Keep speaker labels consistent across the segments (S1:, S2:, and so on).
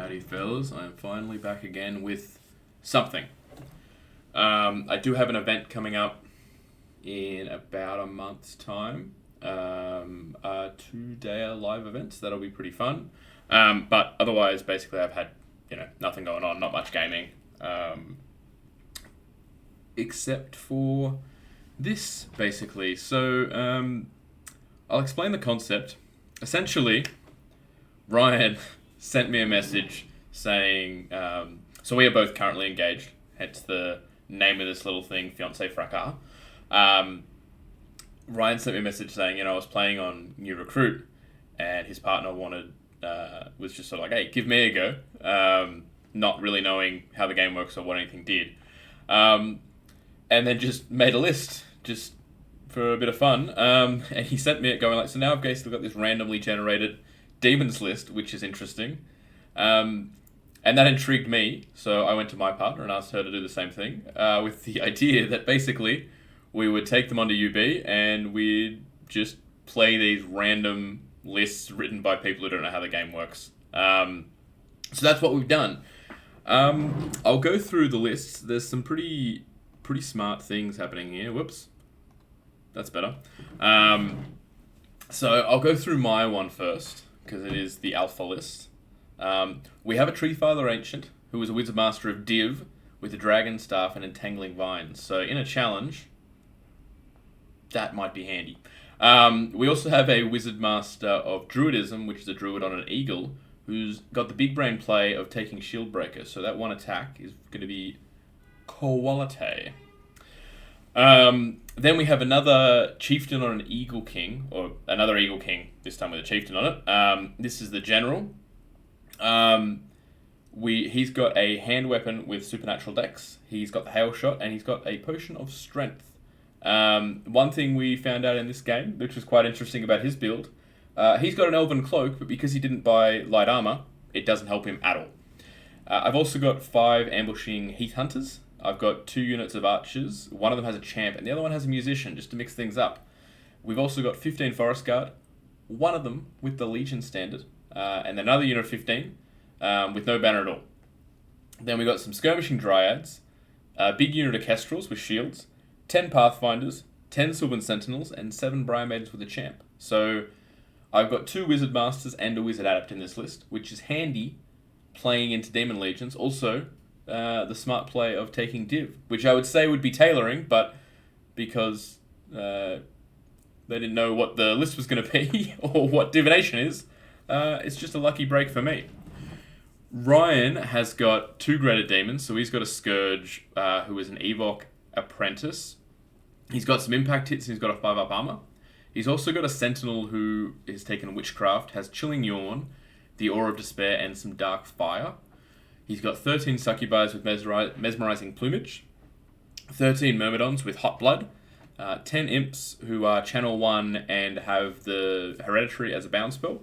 S1: Howdy fellas, I am finally back again with something. I do have an event coming up in about a month's time. A 2-day live event, that'll be pretty fun. But otherwise, basically I've had, nothing going on, not much gaming. Except for this, basically. So, I'll explain the concept. Essentially, Ryan sent me a message saying, so we are both currently engaged, hence the name of this little thing, Fiancé, Fracas. Ryan sent me a message saying, I was playing on New Recruit, and his partner was just sort of like, hey, give me a go, not really knowing how the game works or what anything did. And then just made a list, just for a bit of fun, and he sent me it going like, so now I've basically got this randomly generated demons list, which is interesting, and that intrigued me, so I went to my partner and asked her to do the same thing, with the idea that basically we would take them onto UB and we'd just play these random lists written by people who don't know how the game works. So that's what we've done. I'll go through the lists. There's some pretty smart things happening here. Whoops. That's better. So I'll go through my one first, because it is the alpha list. We have a Treefather Ancient, who is a Wizard Master of Div, with a Dragon Staff and Entangling Vines. So in a challenge, that might be handy. We also have a Wizard Master of Druidism, which is a Druid on an Eagle, who's got the big brain play of taking Shield Breaker. So that one attack is going to be quality. Then we have another Chieftain on an Eagle King, or another Eagle King, this time with a Chieftain on it. This is the General. He's got a hand weapon with supernatural dex. He's got the hail shot, and he's got a potion of strength. One thing we found out in this game, which was quite interesting about his build, he's got an Elven Cloak, but because he didn't buy light armor, it doesn't help him at all. I've also got 5 ambushing Heath Hunters. I've got 2 units of archers. One of them has a champ, and the other one has a musician, just to mix things up. We've also got 15 Forest Guard, one of them with the Legion standard, and another unit of 15 with no banner at all. Then we've got some Skirmishing Dryads, a big unit of Kestrels with shields, 10 Pathfinders, 10 Sylvan Sentinels, and 7 Briar Maidens with a champ. So I've got 2 Wizard Masters and a Wizard Adept in this list, which is handy playing into Demon Legions. Also, the smart play of taking Div, which I would say would be tailoring, but because they didn't know what the list was going to be or what Divination is, it's just a lucky break for me. Ryan has got 2 Greater Demons, so he's got a Scourge, who is an Evoc Apprentice. He's got some impact hits, and he's got a 5-up armor. He's also got a Sentinel who has taken Witchcraft, has Chilling Yawn, the Aura of Despair, and some Dark Fire. He's got 13 Succubus with Mesmerizing Plumage, 13 Myrmidons with Hot Blood, 10 Imps who are Channel 1 and have the Hereditary as a bound spell.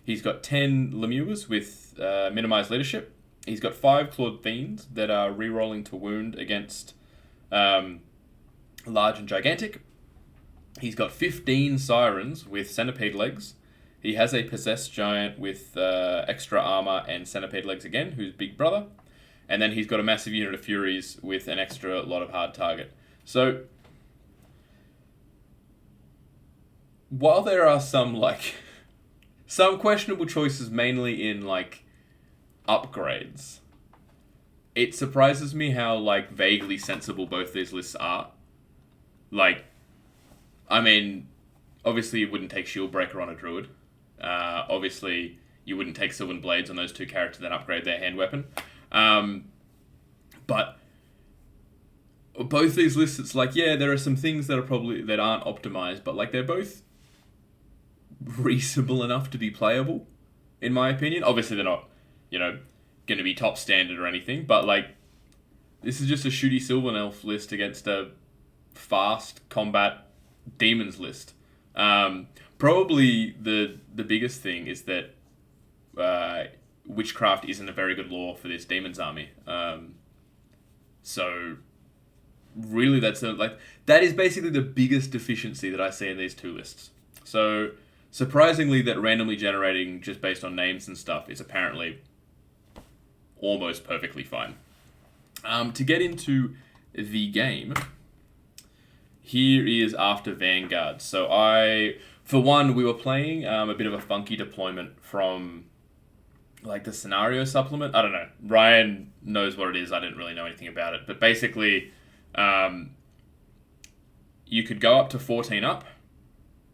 S1: He's got 10 Lemures with Minimized Leadership. He's got 5 Clawed Fiends that are rerolling to wound against large and gigantic. He's got 15 Sirens with Centipede Legs. He has a Possessed Giant with extra armor and Centipede Legs again, who's Big Brother. And then he's got a massive unit of Furies with an extra lot of hard target. So, while there are some questionable choices, mainly in upgrades, it surprises me how vaguely sensible both these lists are. Obviously you wouldn't take Shieldbreaker on a Druid. Obviously you wouldn't take Sylvan Blades on those 2 characters and upgrade their hand weapon. But both these lists, it's there are some things that aren't optimized, but they're both reasonable enough to be playable, in my opinion. Obviously they're not, going to be top standard or anything, but this is just a shooty Sylvan Elf list against a fast combat demons list. Probably the biggest thing is that Witchcraft isn't a very good lore for this demons army. So really that is basically the biggest deficiency that I see in these 2 lists. So surprisingly that randomly generating just based on names and stuff is apparently almost perfectly fine. To get into the game, here is after Vanguard. So for one, we were playing a bit of a funky deployment from like the scenario supplement. I don't know. Ryan knows what it is. I didn't really know anything about it. But basically, you could go up to 14 up,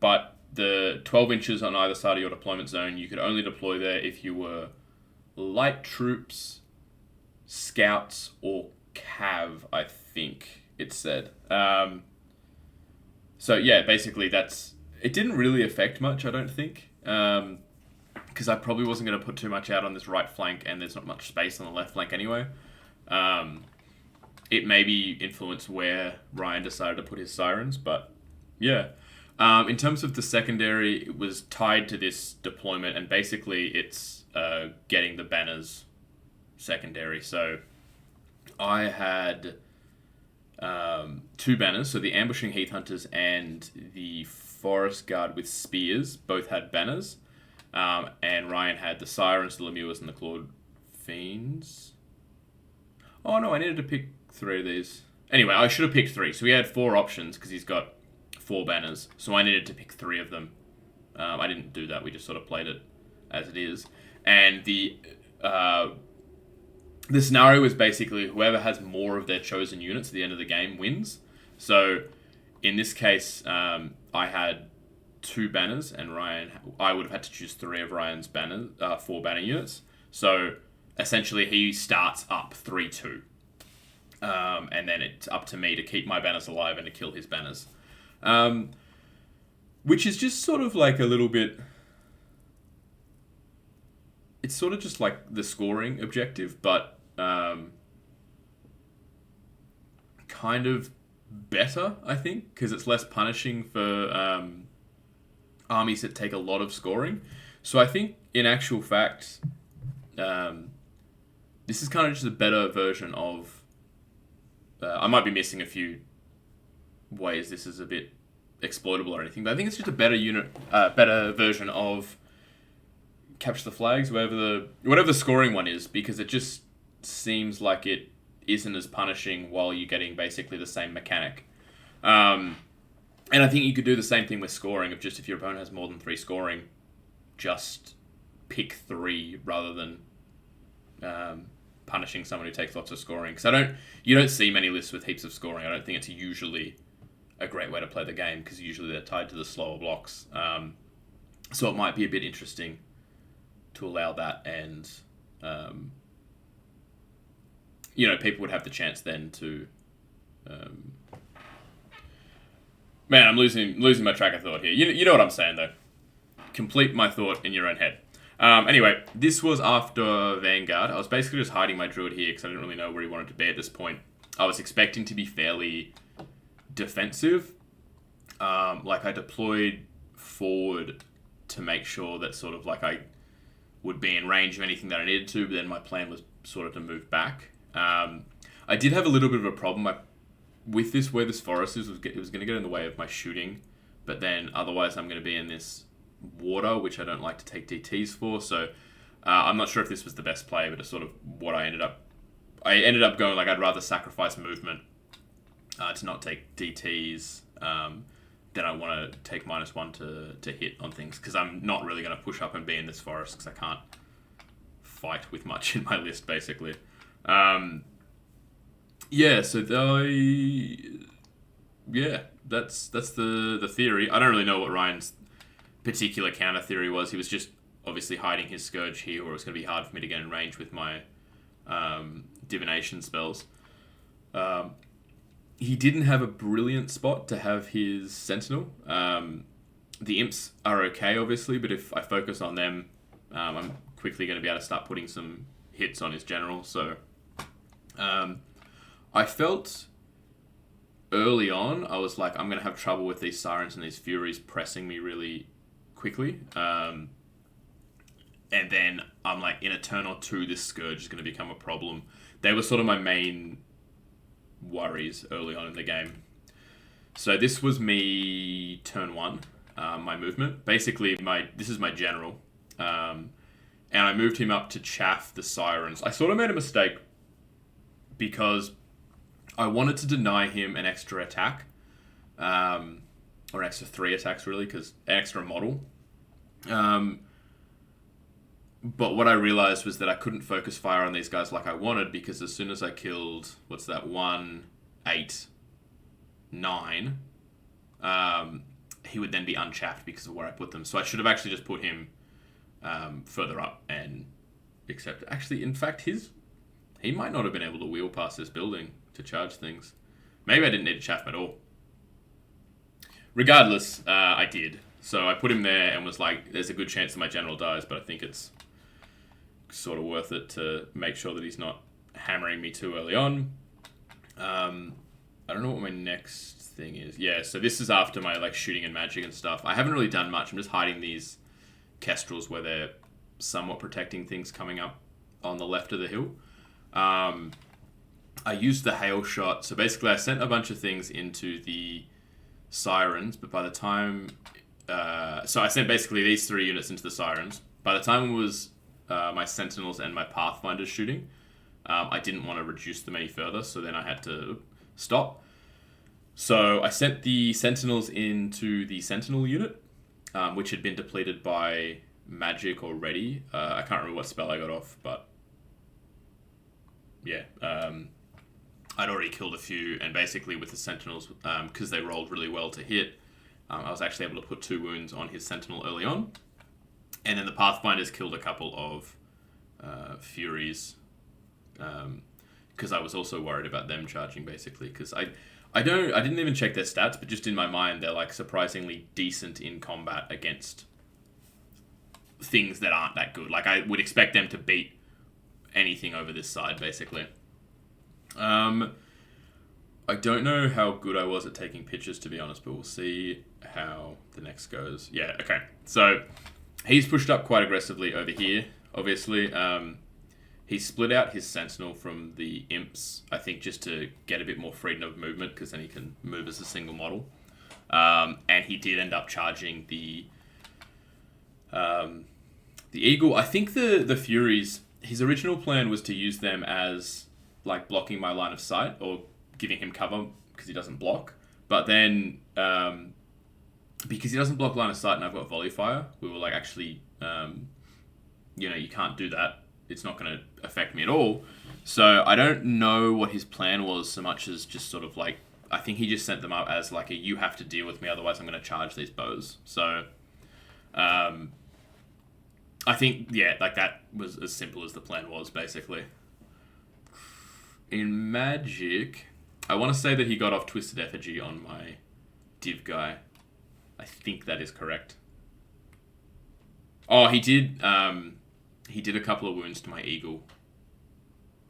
S1: but the 12 inches on either side of your deployment zone, you could only deploy there if you were light troops, scouts, or cav, I think it said. So yeah, basically it didn't really affect much, I don't think. Because I probably wasn't going to put too much out on this right flank, and there's not much space on the left flank anyway. It maybe influenced where Ryan decided to put his sirens, but yeah. In terms of the secondary, it was tied to this deployment, and basically it's getting the banners secondary. So I had 2 banners, so the ambushing Heath Hunters and the Forest Guard with spears both had banners. And Ryan had the Sirens, the Lemures, and the Clawed Fiends. Oh no, I needed to pick 3 of these. Anyway, I should have picked 3. So he had 4 options because he's got 4 banners. So I needed to pick 3 of them. I didn't do that. We just sort of played it as it is. And the scenario is basically whoever has more of their chosen units at the end of the game wins. So in this case, I had 2 banners, and I would have had to choose 3 of Ryan's banners, 4 banner units. So essentially, he starts up 3-2, and then it's up to me to keep my banners alive and to kill his banners, which is just sort of like a little bit. It's sort of just like the scoring objective, but kind of better, I think, because it's less punishing for armies that take a lot of scoring. So I think, in actual fact, this is kind of just a better version of... I might be missing a few ways this is a bit exploitable or anything, but I think it's just a better version of Capture the Flags, whatever the scoring one is, because it just seems like it isn't as punishing while you're getting basically the same mechanic. And I think you could do the same thing with scoring, of just if your opponent has more than 3 scoring, just pick 3 rather than punishing someone who takes lots of scoring. Because you don't see many lists with heaps of scoring. I don't think it's usually a great way to play the game, because usually they're tied to the slower blocks. So it might be a bit interesting to allow that, and people would have the chance then to... Man, I'm losing my track of thought here. You know what I'm saying, though. Complete my thought in your own head. Anyway, this was after Vanguard. I was basically just hiding my Druid here because I didn't really know where he wanted to be at this point. I was expecting to be fairly defensive. I deployed forward to make sure that sort of like I would be in range of anything that I needed to, but then my plan was sort of to move back. I did have a little bit of a problem with this, where this forest is. It was going to get in the way of my shooting, but then otherwise I'm going to be in this water, which I don't like to take DTs for, so I'm not sure if this was the best play, but it's sort of what I ended up going, like, I'd rather sacrifice movement to not take DTs than I want to take -1 to hit on things, because I'm not really going to push up and be in this forest, because I can't fight with much in my list, basically. That's the theory. I don't really know what Ryan's particular counter theory was. He was just obviously hiding his Scourge here, or it was going to be hard for me to get in range with my Divination spells. He didn't have a brilliant spot to have his Sentinel. The Imps are okay, obviously, but if I focus on them, I'm quickly going to be able to start putting some hits on his General. So I felt early on, I was like, I'm going to have trouble with these Sirens and these Furies pressing me really quickly. And then I'm like, in a turn or 2, this Scourge is going to become a problem. They were sort of my main worries early on in the game. So this was me turn 1, my movement. Basically, this is my General. and I moved him up to chaff the Sirens. I sort of made a mistake because I wanted to deny him an extra attack, or an extra 3 attacks really, because an extra model. But what I realized was that I couldn't focus fire on these guys like I wanted, because as soon as I killed, 1, 8, 9, he would then be unchapped because of where I put them. So I should have actually just put him further up and accept. Actually, in fact, he might not have been able to wheel past this building to charge things. Maybe I didn't need to chaff him at all. Regardless, I did. So I put him there and was like, there's a good chance that my general dies, but I think it's sort of worth it to make sure that he's not hammering me too early on. I don't know what my next thing is. Yeah, so this is after my like shooting and magic and stuff. I haven't really done much. I'm just hiding these Kestrels where they're somewhat protecting things coming up on the left of the hill. I used the hail shot. So basically I sent a bunch of things into the Sirens, but by the time... so I sent basically these 3 units into the Sirens. By the time it was my Sentinels and my Pathfinders shooting, I didn't want to reduce them any further, so then I had to stop. So I sent the Sentinels into the Sentinel unit, which had been depleted by magic already. I can't remember what spell I got off, but yeah, I'd already killed a few, and basically with the Sentinels, because they rolled really well to hit, I was actually able to put 2 wounds on his Sentinel early on. And then the Pathfinders killed a couple of Furies, because I was also worried about them charging, basically. Because I didn't even check their stats, but just in my mind, they're like surprisingly decent in combat against things that aren't that good. Like, I would expect them to beat anything over this side, basically. I don't know how good I was at taking pictures, to be honest, but we'll see how the next goes. Yeah, okay. So he's pushed up quite aggressively over here, obviously. He split out his Sentinel from the Imps, I think, just to get a bit more freedom of movement, because then he can move as a single model. And he did end up charging the Eagle. I think the Furies, his original plan was to use them as like blocking my line of sight or giving him cover because he doesn't block. But then, because he doesn't block line of sight and I've got volley fire, we were like, actually, you can't do that. It's not going to affect me at all. So I don't know what his plan was so much as just sort of like, I think he just sent them up as like you have to deal with me, otherwise I'm going to charge these bows. So, I think, yeah, like that was as simple as the plan was, basically. In Magic, I want to say that he got off Twisted Effigy on my Div guy. I think that is correct. Oh, he did a couple of wounds to my Eagle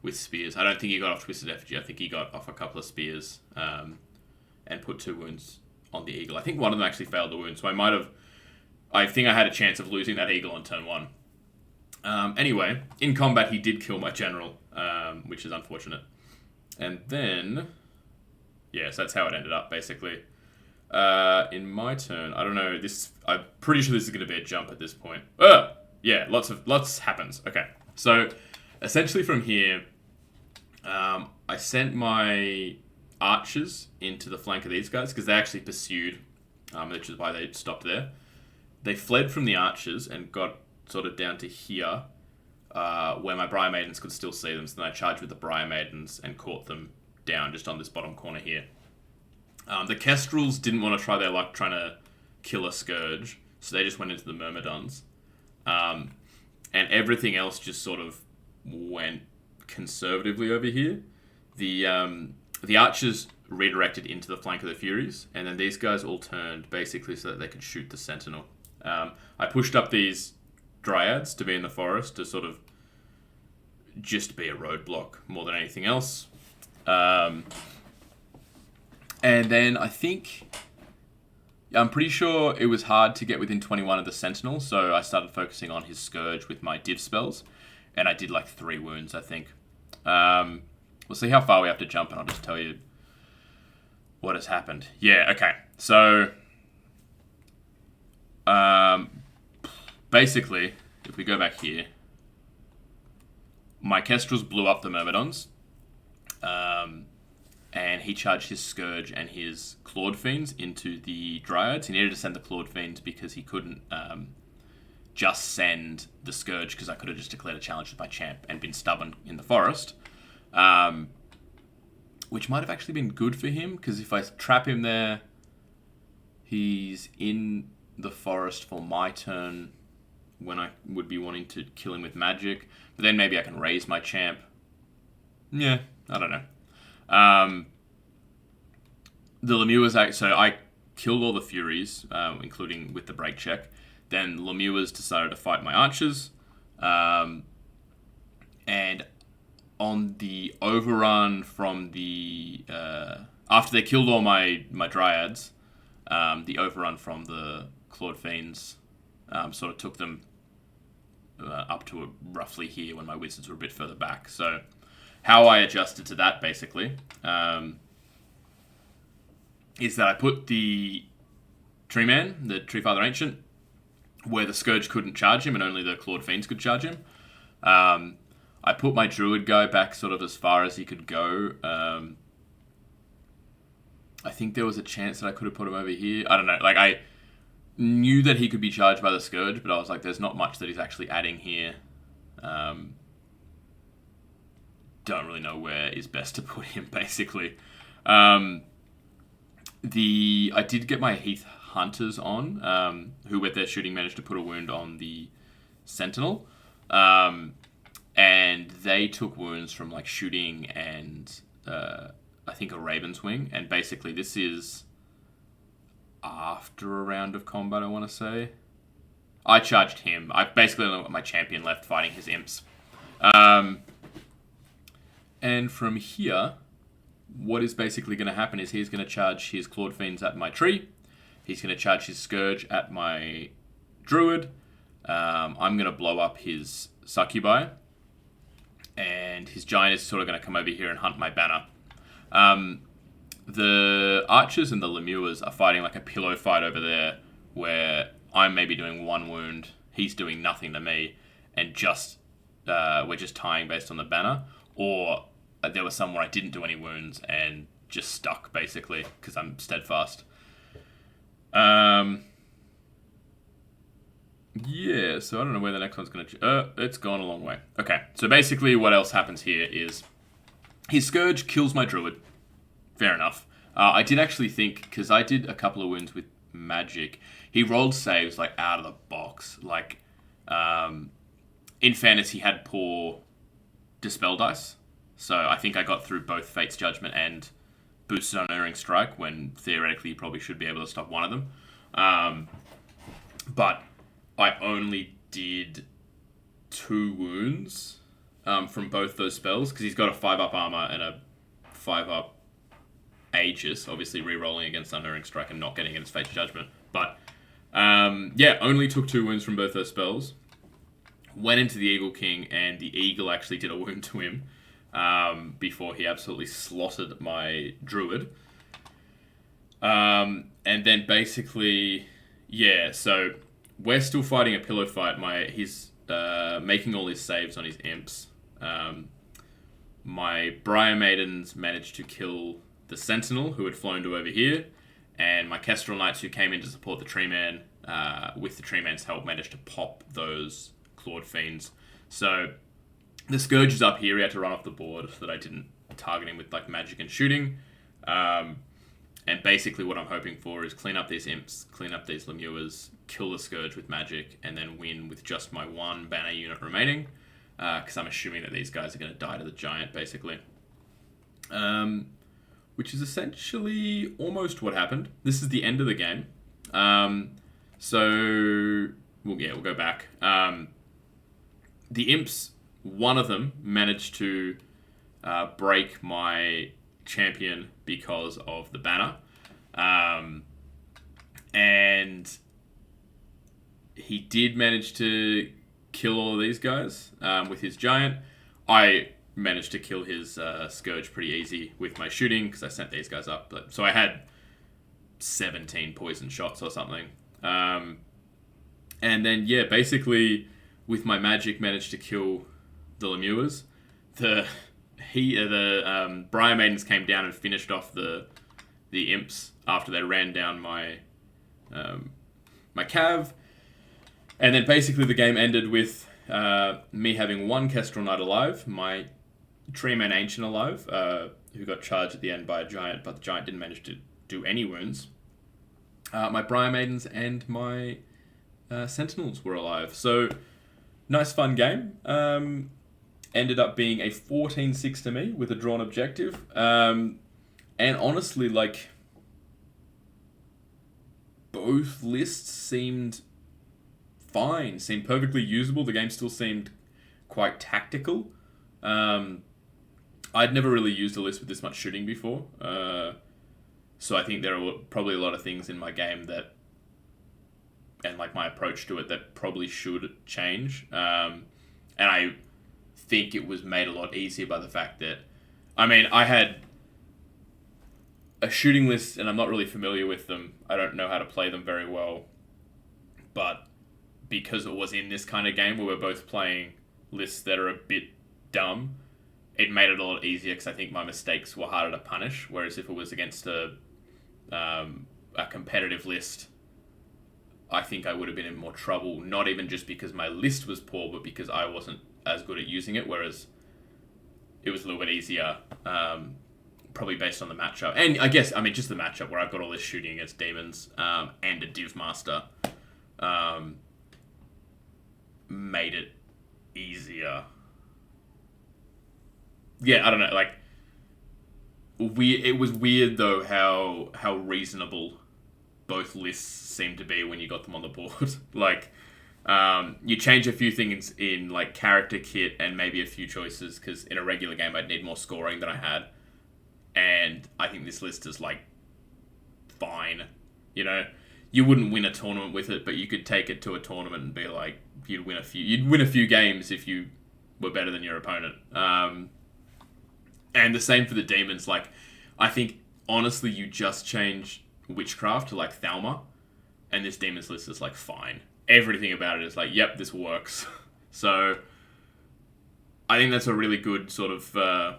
S1: with spears. I don't think he got off Twisted Effigy. I think he got off a couple of spears and put 2 wounds on the Eagle. I think one of them actually failed the wound, so I think I had a chance of losing that Eagle on turn 1. Anyway, in combat he did kill my General, which is unfortunate. And then, yes, that's how it ended up, basically. In my turn, I don't know, I'm pretty sure this is going to be a jump at this point. Yeah, lots happens. Okay, so essentially from here, I sent my archers into the flank of these guys because they actually pursued, which is why they stopped there. They fled from the archers and got sort of down to here, where my Briar Maidens could still see them. So then I charged with the Briar Maidens and caught them down just on this bottom corner here. The Kestrels didn't want to try their luck trying to kill a Scourge, so they just went into the Myrmidons. And everything else just sort of went conservatively over here. The archers redirected into the flank of the Furies, and then these guys all turned basically so that they could shoot the Sentinel. I pushed up these Dryads to be in the forest to sort of just be a roadblock more than anything else. And then I think... I'm pretty sure it was hard to get within 21 of the Sentinel, so I started focusing on his Scourge with my Div spells, and I did like 3 wounds, I think. We'll see how far we have to jump, and I'll just tell you what has happened. Yeah, okay. So, basically, if we go back here, my Kestrels blew up the Myrmidons. And he charged his Scourge and his Clawed Fiends into the Dryads. He needed to send the Clawed Fiends because he couldn't just send the Scourge, because I could have just declared a challenge with my champ and been stubborn in the forest. Which might have actually been good for him, because if I trap him there, he's in the forest for my turn when I would be wanting to kill him with magic. But then maybe I can raise my champ. Yeah, I don't know. The Lemures, so I killed all the Furies, including with the break check. Then Lemures decided to fight my archers. And on the overrun from the... after they killed all my Dryads, the overrun from the Clawed Fiends sort of took them up to roughly here when my Wizards were a bit further back. So how I adjusted to that, basically, is that I put the Treeman, the Treefather Ancient, where the Scourge couldn't charge him and only the Clawed Fiends could charge him. I put my Druid guy back sort of as far as he could go. I think there was a chance that I could have put him over here. I don't know. Like, I knew that he could be charged by the Scourge, but I was like, there's not much that he's actually adding here. Don't really know where is best to put him, basically. I did get my Heath Hunters on, who with their shooting managed to put a wound on the Sentinel. And they took wounds from like shooting and I think a Raven's Wing. And basically this is after a round of combat, I want to say. I charged him. I basically only got my champion left fighting his imps. And from here, what is basically going to happen is he's going to charge his Clawed Fiends at my tree. He's going to charge his Scourge at my Druid. I'm going to blow up his Succubi. And his Giant is sort of going to come over here and hunt my banner. The Archers and the Lemures are fighting like a pillow fight over there, where I'm maybe doing one wound, he's doing nothing to me, and just we're just tying based on the banner. Or there was some where I didn't do any wounds and just stuck, basically, because I'm steadfast. Yeah, so I don't know where the next one's going to... it's gone a long way. Okay, so basically what else happens here is his Scourge kills my Druid. Fair enough. I did actually think, because I did a couple of wounds with magic, he rolled saves like out of the box. Like, in fairness, he had poor Dispel dice. So I think I got through both Fate's Judgment and boosted Unerring Strike, when theoretically you probably should be able to stop one of them. But I only did 2 wounds from both those spells, because he's got a 5-up armor and a 5-up Aegis, obviously re-rolling against Unerring Strike and not getting against Fate's Judgment. But yeah, only took 2 wounds from both those spells. Went into the Eagle King, and the Eagle actually did a wound to him before he absolutely slaughtered my Druid. And then basically, yeah, so we're still fighting a pillow fight. He's making all his saves on his imps. My Briar Maidens managed to kill the Sentinel, who had flown to over here, and my Kestrel Knights, who came in to support the Treeman, with the Treeman's help, managed to pop those Clawed Fiends. So the Scourge is up here. He had to run off the board so that I didn't target him with like magic and shooting. And basically what I'm hoping for is clean up these imps, clean up these Lemures, kill the Scourge with magic, and then win with just my 1 banner unit remaining. Because I'm assuming that these guys are going to die to the Giant, basically. Which is essentially almost what happened. This is the end of the game. So, we'll go back. The imps, one of them managed to break my champion because of the banner. And he did manage to kill all of these guys with his Giant. I managed to kill his Scourge pretty easy with my shooting, because I sent these guys up. So I had 17 poison shots or something. And then, yeah, basically with my magic managed to kill the Lemures. the Briar Maidens came down and finished off the imps after they ran down my my cav, and then basically the game ended with me having one Kestrel Knight alive, my Treeman Ancient alive, who got charged at the end by a giant, but the giant didn't manage to do any wounds. My Briar Maidens and my Sentinels were alive. So, nice fun game. Ended up being a 14-6 to me with a drawn objective. And honestly, like, both lists seemed fine, seemed perfectly usable. The game still seemed quite tactical. I'd never really used a list with this much shooting before. So I think there are probably a lot of things in my game that, and like my approach to it, that probably should change. And I think it was made a lot easier by the fact that, I mean, I had a shooting list and I'm not really familiar with them. I don't know how to play them very well. But because it was in this kind of game where we're both playing lists that are a bit dumb, it made it a lot easier because I think my mistakes were harder to punish. Whereas if it was against a competitive list, I think I would have been in more trouble. Not even just because my list was poor, but because I wasn't as good at using it. Whereas it was a little bit easier, probably based on the matchup. And I guess, I mean, just the matchup where I've got all this shooting against demons and a Div Master made it easier. Yeah, I don't know, like, it was weird, though, how reasonable both lists seemed to be when you got them on the board. Like, you change a few things in, like, character kit and maybe a few choices, because in a regular game I'd need more scoring than I had. And I think this list is, like, fine. You know, you wouldn't win a tournament with it, but you could take it to a tournament and be like, you'd win a few games if you were better than your opponent. And the same for the demons. Like, I think, honestly, you just change Witchcraft to, like, Thalma, and this demons list is, like, fine. Everything about it is like, yep, this works. So, I think that's a really good sort of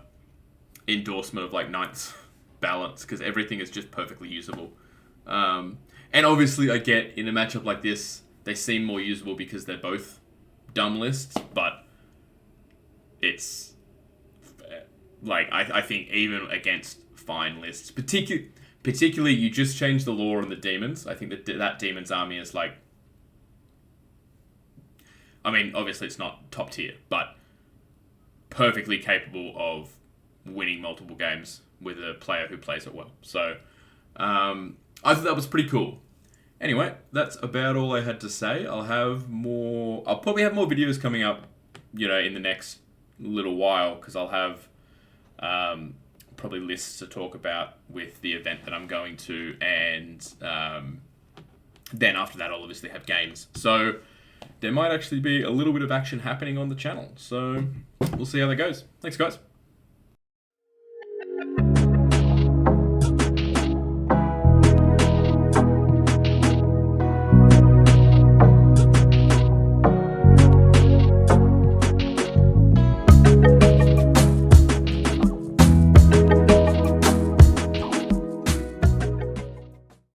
S1: endorsement of, like, Knight's balance, because everything is just perfectly usable. And obviously, I get, in a matchup like this, they seem more usable because they're both dumb lists, but it's... Like, I think even against fine lists, particularly you just change the lore on the demons. I think that demon's army is like... I mean, obviously it's not top tier, but perfectly capable of winning multiple games with a player who plays it well. So, I thought that was pretty cool. Anyway, that's about all I had to say. I'll probably have more videos coming up, you know, in the next little while, because I'll have... probably lists to talk about with the event that I'm going to, and then after that I'll obviously have games. So there might actually be a little bit of action happening on the channel. So we'll see how that goes. Thanks, guys.